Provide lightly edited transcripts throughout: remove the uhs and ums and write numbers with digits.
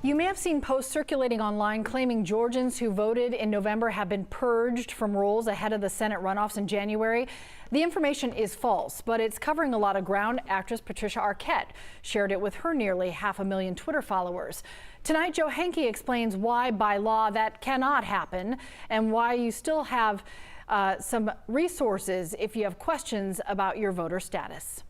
You may have seen posts circulating online claiming Georgians who voted in November have been purged from rolls ahead of the Senate runoffs in January. The information is false, but it's covering a lot of ground. Actress Patricia Arquette shared it with her nearly 500,000 Twitter followers. Tonight, Joe Henke explains why by law that cannot happen and why you still have some resources if you have questions about your voter status.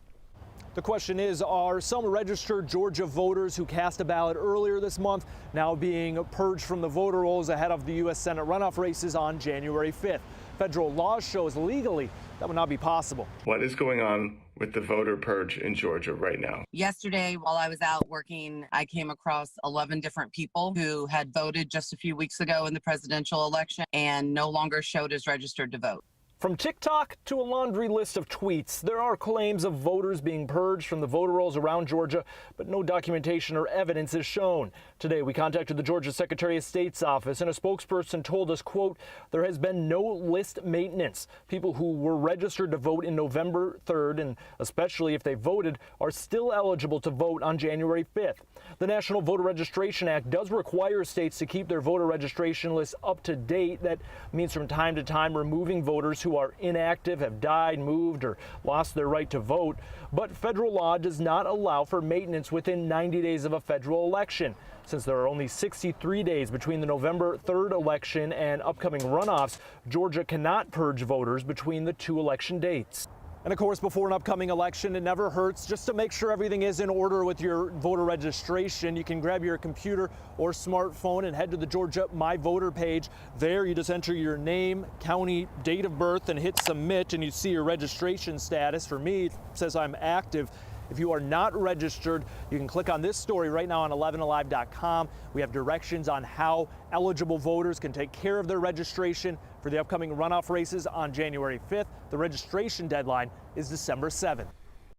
The question is, are some registered Georgia voters who cast a ballot earlier this month now being purged from the voter rolls ahead of the U.S. Senate runoff races on January 5th? Federal law shows legally that would not be possible. What is going on with the voter purge in Georgia right now? Yesterday, while I was out working, I came across 11 different people who had voted just a few weeks ago in the presidential election and no longer showed as registered to vote. From TikTok to a laundry list of tweets, there are claims of voters being purged from the voter rolls around Georgia, but no documentation or evidence is shown. Today, we contacted the Georgia Secretary of State's office, and a spokesperson told us, quote, there has been no list maintenance. People who were registered to vote in November 3rd, and especially if they voted, are still eligible to vote on January 5th. The National Voter Registration Act does require states to keep their voter registration lists up to date. That means from time to time removing voters who are inactive, have died, moved, or lost their right to vote. But federal law does not allow for maintenance within 90 days of a federal election. Since there are only 63 days between the November 3rd election and upcoming runoffs, Georgia cannot purge voters between the two election dates. And of course, before an upcoming election, it never hurts just to make sure everything is in order with your voter registration. You can grab your computer or smartphone and head to the Georgia My Voter page. There, you just enter your name, county, date of birth, and hit submit, and you see your registration status. For me, it says I'm active. If you are not registered, you can click on this story right now on 11alive.com. We have directions on how eligible voters can take care of their registration for the upcoming runoff races on January 5th. The registration deadline is December 7th.